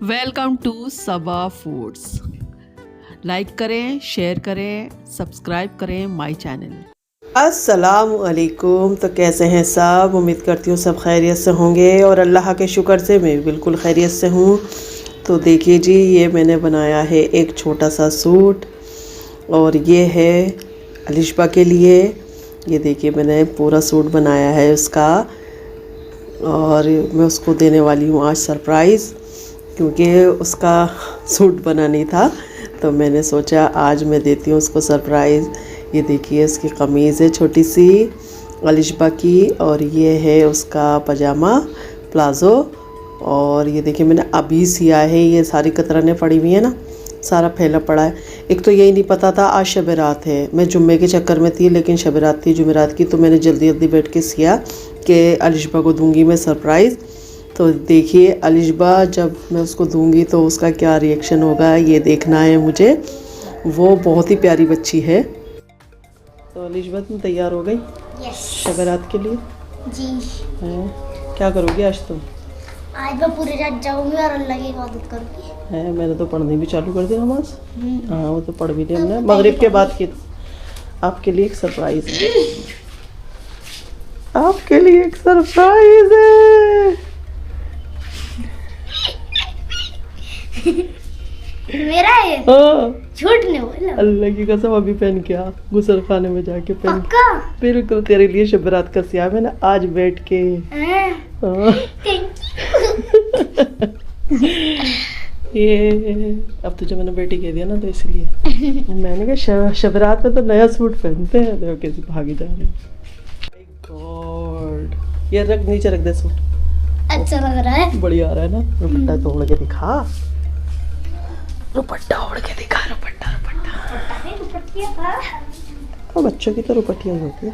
Welcome to Saba foods. Like करें, share करें, subscribe करें माय चैनल। अस्सलाम वालेकुम। तो कैसे हैं सब? उम्मीद करती हूँ सब खैरियत से होंगे और अल्लाह के शुक्र से मैं भी बिल्कुल खैरियत से हूँ। तो देखिए जी, ये मैंने बनाया है एक छोटा सा सूट और ये है अलिशबा के लिए। ये देखिए मैंने पूरा सूट बनाया है उसका और मैं उसको देने वाली हूँ आज सरप्राइज़, क्योंकि उसका सूट बना नहीं था तो मैंने सोचा आज मैं देती हूँ उसको सरप्राइज़। ये देखिए इसकी कमीज़ है छोटी सी अलिशबा की और ये है उसका पजामा प्लाज़ो। और ये देखिए मैंने अभी सिया है, ये सारी कतरनें पड़ी हुई हैं ना, सारा फैला पड़ा है। एक तो यही नहीं पता था आज शब रात है, मैं जुम्मे के चक्कर में थी लेकिन शब रात थी जुमेरात की, तो मैंने जल्दी जल्दी बैठ के सिया कि अलिशबा को दूंगी मैं सरप्राइज़। तो देखिए अलिशबा जब मैं उसको दूंगी तो उसका क्या रिएक्शन होगा ये देखना है मुझे। वो बहुत ही प्यारी बच्ची है। तो अलिशबा तुम तैयार हो गई शब रात के लिए? जी हैं? क्या करोगी आज तुम? आज मैं पूरी रात जाऊंगी और अल्लाह की इबादत करूंगी। है, मैंने तो पढ़नी भी चालू कर दी नमाज। हाँ वो तो पढ़ भी ली हमने मगरिब के बाद की। आपके लिए एक सरप्राइज है, आपके लिए एक सरप्राइज है। मेरा है, हाँ झूठ नहीं बोला। अल्लाह की कसम, अभी पहन के आ, गुसल खाने में जाके पहन के। पक्का? बिल्कुल तेरे लिए शब रात का सिया मैंने आज बैठ के। हाँ। ये अब तुझे मैंने बेटी कह दिया ना तो इसलिए मैंने कहा शब रात में तो नया सूट पहनते हैं। देखो कैसे भागी जा रही। माय गॉड, ये रख नीचे रख दे सूट। अच्छा लग रहा है, बढ़िया आ रहा है ना। दुपट्टा तोड़ के दिखा, दुपट्टा ओढ़ के दिखा, दुपट्टा दुपट्टा। तो बच्चों की तो रुपट्टियाँ होती है।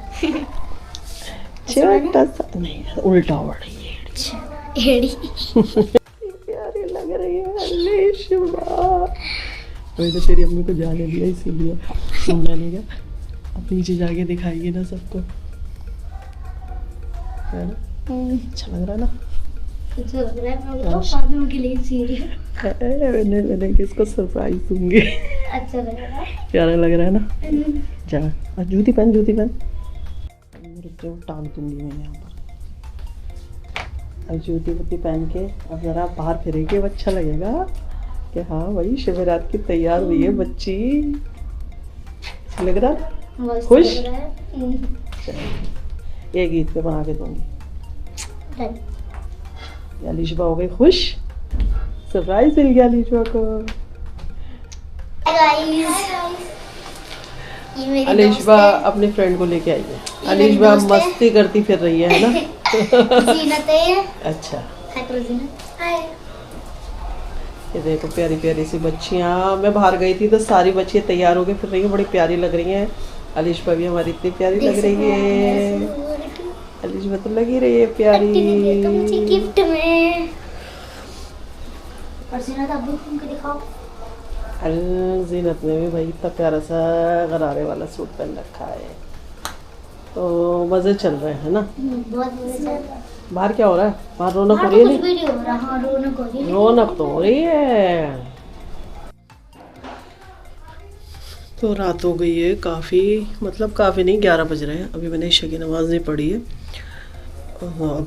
छोटा सा नहीं, उल्टा ओढ़ रही है। एड़ी प्यारी लग रही है अलिशबा। वही तो तेरी अम्मी को जाने दिया इसीलिए मैंने कहा अब नीचे जाके दिखाएगी ना सबको, है ना? अच्छा लग रहा है ना? अच्छा लग रहा है। मैं तो शादियों के लिए सीरियस। मैंने किसको सरप्राइज दूंगी। अच्छा लग रहा है, प्यारा लग रहा है ना? जा और जूती पहन, जूती पहन। रुक जाओ, टांग दूंगी मैं यहाँ पर। अब जूती वूती पहन के अब जरा बाहर फिरेगी, अच्छा लगेगा कि हाँ भाई शब रात की तैयार हुई है बच्ची। लग रहा खुश? लग रहा है। एक ईद पे बना के दूंगी। अलिशबा हो गई खुश, सरप्राइज मिल गया अलिशबा को। अलिशबा अपनी फ्रेंड को लेके आई है। अलिशबा मस्ती करती फिर रही है ना? जीनत है। अच्छा हाय। ये देखो प्यारी प्यारी सी बच्चियाँ। मैं बाहर गई थी तो सारी बच्चियाँ तैयार होके फिर रही हैं, बड़ी प्यारी लग रही हैं। अलिशबा भी हमारी इतनी प्यारी लग रही है। अलिशबा तो लगी रही है प्यारी। मुझे गिफ्ट में और जीनत आप भी तुमको दिखाओ। जीनत ने भी भाई इतना प्यारा सा गरारे वाला सूट पहन रखा है, तो मज़े चल रहे हैं ना? बहुत मजा चल रहा है। बाहर क्या हो रहा है? बाहर रौनक हो हाँ, रही है? तो नहीं कुछ भी नहीं हो रहा। हाँ, रौनक हो रही है। रौनक तो हो रही है। तो रात हो गई है काफ़ी, मतलब काफ़ी नहीं, 11 बज रहे हैं। अभी मैंने ईशा की नमाज़ नहीं पढ़ी है।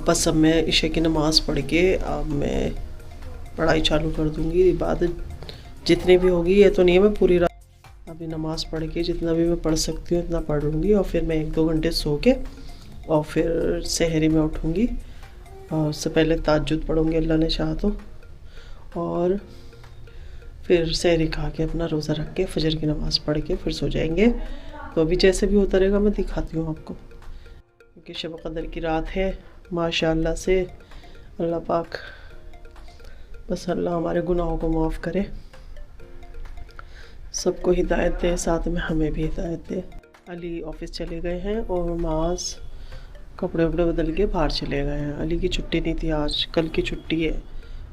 बस अब मैं ईशा की नमाज़ पढ़ के अब मैं पढ़ाई चालू कर दूँगी। इबादत जितनी भी होगी, ये तो नहीं है मैं पूरी रात अभी नमाज़ पढ़ के जितना भी मैं पढ़ सकती हूँ इतना पढ़ लूँगी और फिर मैं 1-2 घंटे सो के और फिर सहरी में उठूँगी और उससे पहले ताज्जुद पढ़ूँगी अल्लाह ने चाहा तो, और फिर सहरी खा के अपना रोज़ा रख के फजर की नमाज़ पढ़ के फिर सो जाएंगे। तो अभी जैसे भी होता रहेगा मैं दिखाती हूँ आपको, क्योंकि शब क़दर की रात है माशाअल्लाह से। अल्लाह पाक बस अल्लाह हमारे गुनाहों को माफ़ करे, सबको हिदायत दे, साथ में हमें भी हिदायत दे। अली ऑफिस चले गए हैं और माज कपड़े वपड़े बदल के बाहर चले गए हैं। अली की छुट्टी नहीं थी आज, कल की छुट्टी है।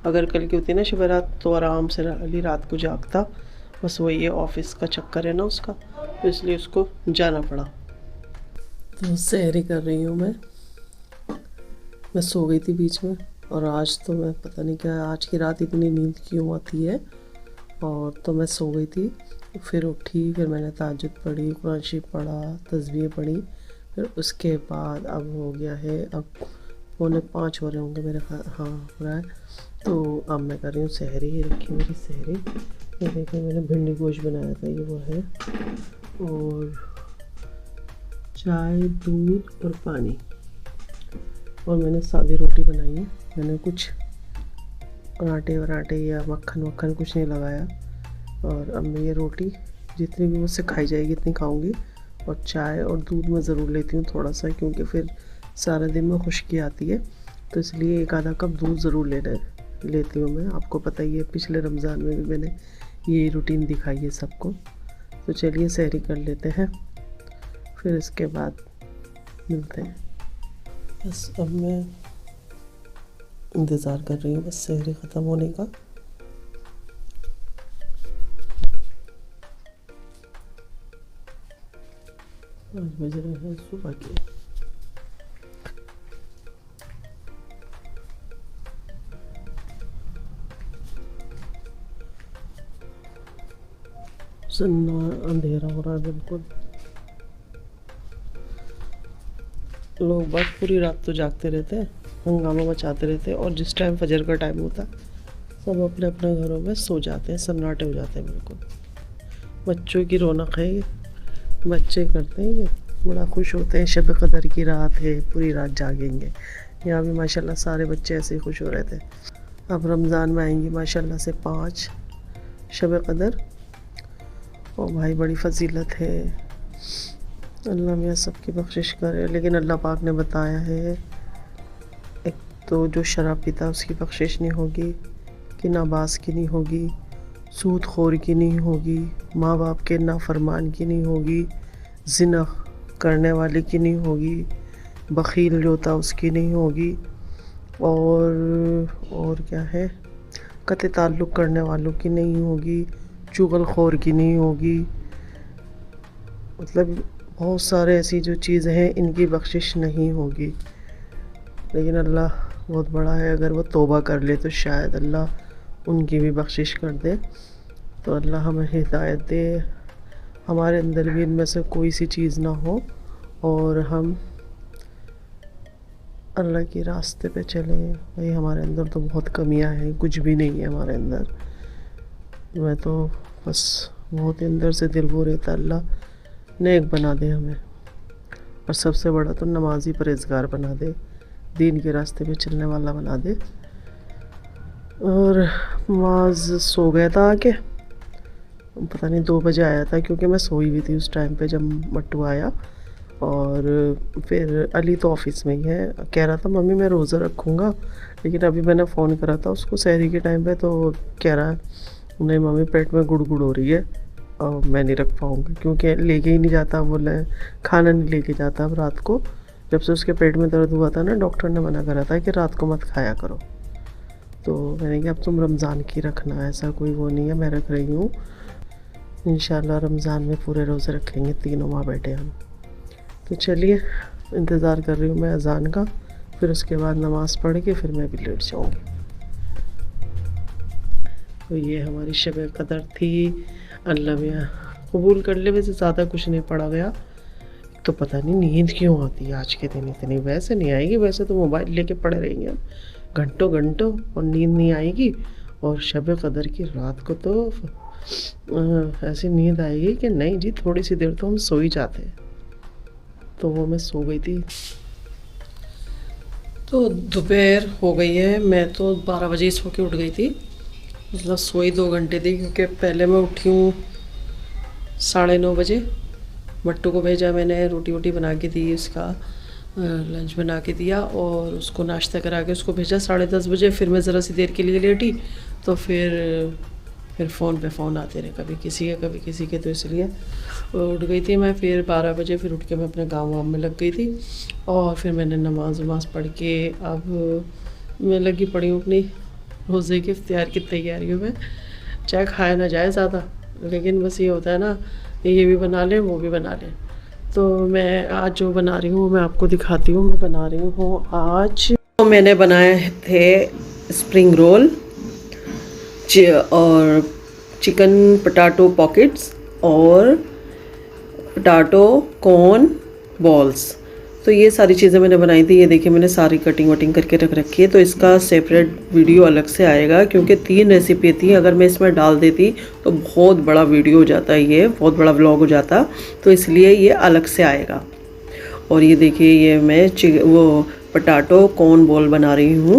अगर कल की होती ना शब रात तो आराम से अली रात को जागता, बस वही है ऑफिस का चक्कर है ना उसका, तो इसलिए उसको जाना पड़ा। तो सहरी कर रही हूँ मैं सो गई थी बीच में, और आज तो मैं पता नहीं क्या, आज की रात इतनी नींद क्यों आती है। और तो मैं सो गई थी, फिर उठी, फिर मैंने तहज्जुद पढ़ी, कुरान शरीफ पढ़ा, तस्बीह पढ़ी। फिर उसके बाद अब हो गया है, अब 4:45 हो रहे होंगे मेरे ख्याल, हाँ हो रहा है। तो अब मैं कर रही हूँ सहरी। ये रखी मेरी सहरी, ये देखिए मैंने भिंडी गोश्त बनाया था, ये वो है, और चाय, दूध और पानी। और मैंने सादी रोटी बनाई है, मैंने कुछ पराठे वराठे या मक्खन वक्खन कुछ नहीं लगाया। और अब मैं ये रोटी जितनी भी मुझसे खाई जाएगी इतनी खाऊंगी। और चाय और दूध मैं ज़रूर लेती हूँ थोड़ा सा, क्योंकि फिर सारा दिन में खुश्की आती है, तो इसलिए एक आधा कप दूध ज़रूर लेती हूँ मैं। आपको पता ही है, पिछले रमज़ान में भी मैंने ये रूटीन दिखाई है सबको। तो चलिए सहरी कर लेते हैं, फिर इसके बाद मिलते हैं। बस अब मैं इंतज़ार कर रही हूँ बस सहरी ख़त्म होने का। 5 बज रहे हैं सुबह के। सन्ना अंधेरा हो रहा है बिल्कुल। लोग बस पूरी रात तो जागते रहते हैं, हंगामा मचाते रहते हैं, और जिस टाइम फजर का टाइम होता है सब अपने अपने घरों में सो जाते हैं, सन्नाटे हो जाते हैं बिल्कुल। बच्चों की रौनक है ये, बच्चे करते हैं ये, बड़ा खुश होते हैं। शब कदर की रात है, पूरी रात जागेंगे। यहाँ भी माशाल्लाह सारे बच्चे ऐसे ही खुश हो रहे थे। अब रमज़ान में आएंगी माशाल्लाह से 5 शब कदर, और भाई बड़ी फजीलत है। अल्लाह मियाँ सबकी बख्शिश करे। लेकिन अल्लाह पाक ने बताया है, एक तो जो शराब पीता उसकी बख्शिश नहीं होगी, कि नाबाज की नहीं होगी, सूद खोर की नहीं होगी, माँ बाप के नाफरमान की नहीं होगी, ज़िना करने वाले की नहीं होगी, बखील जो होता उसकी नहीं होगी, और क्या है, कते ताल्लुक़ करने वालों की नहीं होगी, चुगलखोर की नहीं होगी। मतलब बहुत सारे ऐसी जो चीज़ें हैं इनकी बख्शिश नहीं होगी। लेकिन अल्लाह बहुत बड़ा है, अगर वो तौबा कर ले तो शायद अल्लाह उनकी भी बख्शिश कर दे। तो अल्लाह हमें हिदायत दे, हमारे अंदर भी इनमें से कोई सी चीज़ ना हो, और हम अल्लाह के रास्ते पे चलें। भाई हमारे अंदर तो बहुत कमियां हैं, कुछ भी नहीं है हमारे अंदर। मैं तो बस बहुत अंदर से दिल वो रहता, अल्लाह नेक बना दे हमें, और सबसे बड़ा तो नमाजी परहेज़गार बना दे, दीन के रास्ते पे चलने वाला बना दे। और माज सो गया था आके, पता नहीं 2 बजे आया था, क्योंकि मैं सोई हुई थी उस टाइम पे जब मट्टू आया। और फिर अली तो ऑफ़िस में ही है, कह रहा था मम्मी मैं रोज़ा रखूँगा, लेकिन अभी मैंने फ़ोन करा था उसको सहरी के टाइम पे, तो कह रहा है नहीं मम्मी पेट में गुड़गुड़ हो रही है और मैं नहीं रख पाऊँगा, क्योंकि लेके ही नहीं जाता, बोले खाना नहीं लेके जाता अब रात को। जब से उसके पेट में दर्द हुआ था ना, डॉक्टर ने मना करा था कि रात को मत खाया करो। तो मैंने कहा अब तुम रमज़ान की रखना, ऐसा कोई वो नहीं है, मैं रख रही हूँ। इंशाल्लाह रमज़ान में पूरे रोज़े रखेंगे, तीनों माँ बेटे हम। तो चलिए इंतज़ार कर रही हूँ मैं अज़ान का, फिर उसके बाद नमाज़ पढ़ के फिर मैं भी लेट जाऊँगी। तो ये हमारी शब कदर थी, अल्लाह मियाँ कबूल कर ले। वैसे ज़्यादा कुछ नहीं पढ़ा गया, तो पता नहीं नींद क्यों आती है आज के दिन इतनी। वैसे नहीं आएगी, वैसे तो मोबाइल लेके पड़े रहेंगे हम घंटों घंटों, और नींद नहीं आएगी। और शब कदर की रात को तो ऐसी नींद आएगी कि नहीं जी, थोड़ी सी देर तो हम सो ही जाते हैं। तो वो मैं सो गई थी। तो दोपहर हो गई है, मैं तो 12 बजे सो के उठ गई थी, मतलब सोई 2 घंटे थी, क्योंकि पहले मैं उठी हूँ 9:30 बजे। मट्टू को भेजा मैंने, रोटी वोटी बना के दी, उसका लंच बना के दिया और उसको नाश्ता करा के उसको भेजा 10:30 बजे। फिर मैं ज़रा सी देर के लिए लेटी, तो फिर फ़ोन पे फ़ोन आते रहे, कभी किसी के कभी किसी के, तो इसलिए उठ गई थी मैं। फिर 12 बजे फिर उठ के मैं अपने गाँव में लग गई थी, और फिर मैंने नमाज वमाज़ पढ़ के अब मैं लगी पड़ी हूँ अपनी रोज़े की इफ्तियार की तैयारियों में। चाहे खाया ना जाए ज़्यादा, लेकिन बस ये होता है ना, ये भी बना लें वो भी बना लें। तो मैं आज जो बना रही हूँ मैं आपको दिखाती हूँ। मैं बना रही हूँ आज तो मैंने बनाए थे स्प्रिंग रोल और चिकन पोटैटो पॉकेट्स और पोटैटो कॉर्न बॉल्स। तो ये सारी चीज़ें मैंने बनाई थी। ये देखिए मैंने सारी कटिंग वटिंग करके रख रखी है। तो इसका सेपरेट वीडियो अलग से आएगा क्योंकि 3 रेसिपी थी। अगर मैं इसमें डाल देती तो बहुत बड़ा वीडियो हो जाता, ये बहुत बड़ा व्लॉग हो जाता, तो इसलिए ये अलग से आएगा। और ये देखिए ये मैं वो पोटैटो कॉर्न बॉल बना रही हूँ।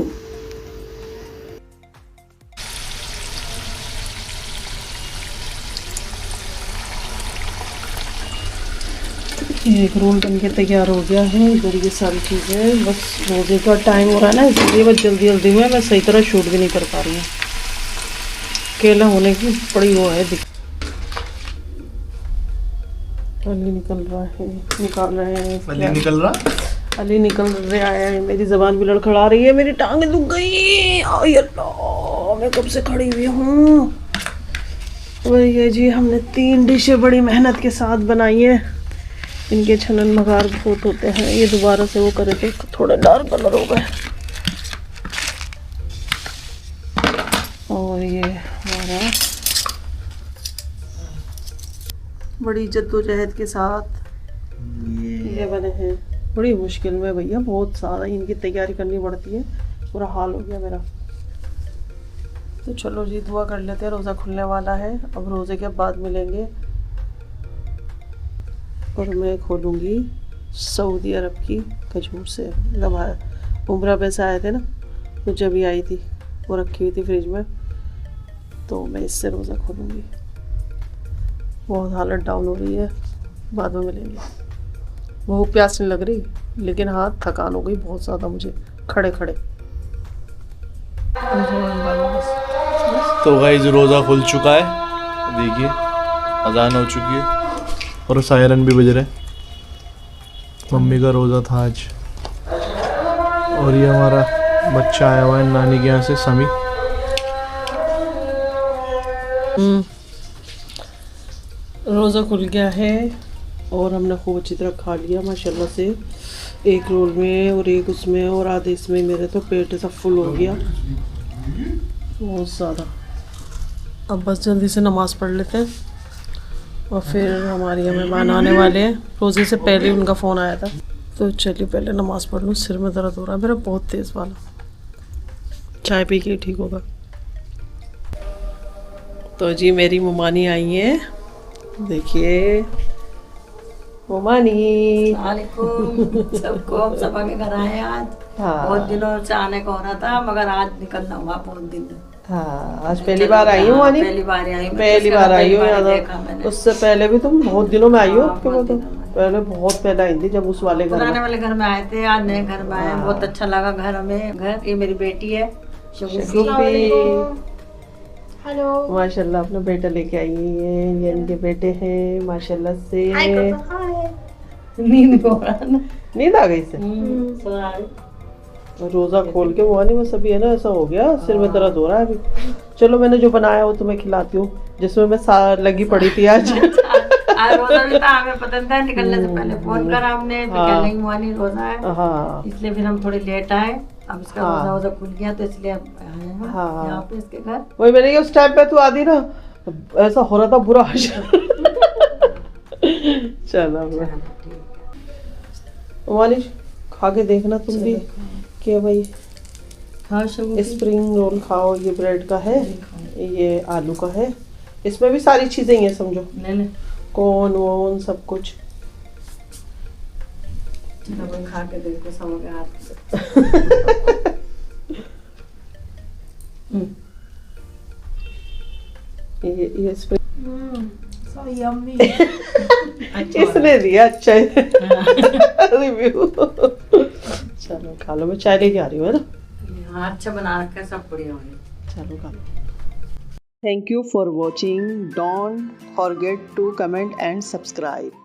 एक रोल बन के तैयार हो गया है। इधर ये सारी चीज़ें, बस रोज़े का टाइम हो रहा है ना, इसलिए बस जल्दी जल्दी में मैं सही तरह शूट भी नहीं कर पा रही हूँ। अकेला होने की बड़ी वो है। अली निकल रहा है, निकाल रहे हैं। अली निकल रहा, अली निकल रहा है। मेरी ज़बान भी लड़खड़ा रही है, मेरी टांगें दुख गई। आई अल्लाह, मैं कब से खड़ी हुई हूँ। वही है जी, हमने 3 डिशें बड़ी मेहनत के साथ बनाई है। इनके छनन मगार बहुत होते हैं। ये दोबारा से वो करे थे, थोड़ा डार्क कलर हो गए। और ये हमारा बड़ी जद्दोजहद के साथ ये बने हैं। बड़ी मुश्किल में भैया, बहुत सारा इनकी तैयारी करनी पड़ती है। पूरा हाल हो गया मेरा। तो चलो जी दुआ कर लेते हैं, रोज़ा खुलने वाला है। अब रोज़े के बाद मिलेंगे और मैं खोलूँगी सऊदी अरब की खजूर से। मतलब उम्रा पैसे आए थे ना, तो जब ही आई थी वो रखी हुई थी फ्रिज में, तो मैं इससे रोज़ा खोलूँगी। बहुत हालत डाउन हो रही है, बाद में मिलेंगे। बहुत प्यास नहीं लग रही, लेकिन हाँ थकान हो गई बहुत ज़्यादा मुझे खड़े खड़े। तो गाइस रोज़ा खुल चुका है, देखिए अजान हो चुकी है और सायरन भी बज रहे। मम्मी का रोज़ा था आज। और ये हमारा बच्चा आया हुआ है नानी के यहाँ से, समी। रोज़ा खुल गया है और हमने खूब अच्छी तरह खा लिया माशाल्लाह से। एक रोल में और एक उसमें और आधे इसमें। मेरे तो पेट सब फुल हो गया बहुत ज़्यादा। अब बस जल्दी से नमाज़ पढ़ लेते हैं और फिर हमारे यहाँ मेहमान आने वाले हैं। रोज़े से पहले उनका फ़ोन आया था, तो चलिए पहले नमाज़ पढ़ लूँ। सिर में दर्द हो रहा है मेरा बहुत तेज़ वाला। चाय पी के ठीक होगा। तो जी मेरी मुमानी आई है, देखिए मुमानी। सबको सबा के घर आए आज। हाँ बहुत दिनों से आने का हो रहा था, मगर आज निकलना हुआ बहुत दिन। हाँ आज पहली बार आई हूँ मानी। पहली बार आई, पहली बार आई हूँ याद। उससे पहले भी तुम बहुत दिनों में आई हो। पहले बहुत पहले आई थी जब उस वाले घर पुराने वाले घर में आए थे। आज नए घर में आए, बहुत अच्छा लगा घर हमें। घर ये मेरी बेटी है शगुफी। हेलो माशाल्लाह अपना बेटा लेके आई है। ये इनके बेटे हैं माशाल्लाह से। नींद हो रहा ना, नींद आ गई से। रोज़ा खोल के वो नहीं, बस अभी है ना ऐसा हो गया, सिर में दर्द हो रहा है अभी। चलो मैंने जो बनाया वो तुम्हें खिलाती हूँ, जिसमें मैं लगी पड़ी थी आज। रोज़ा भी था, हमें पता था। निकलने से पहले फोन करा हमने, नहीं मुआनी रोज़ा है। हाँ इसलिए फिर हम थोड़े लेट आए। अब इसका रोज़ा खुल गया तो इसलिए अब आए हैं यहाँ पे इसके घर। वही मैंने उस टाइम पे तू आती ना, ऐसा हो रहा था बुरा हाल। चलो मानिश खा के देखना तुम भी कि भाई स्प्रिंग रोल खाओ। ये ब्रेड का है, ये आलू का है, इसमें भी सारी चीजें हैं समझो, कॉर्न वोन सब कुछ। खा के देखो सब के हाथ से। ये स्प्रिंग इसने दिया अच्छा रिव्यू। चलो खा लो, मैं चाय लेके आ रही हूँ, है ना। अच्छा बना रखा है, सब बढ़िया हो गया। चलो खा लो। Thank you for watching. Don't forget to comment and subscribe.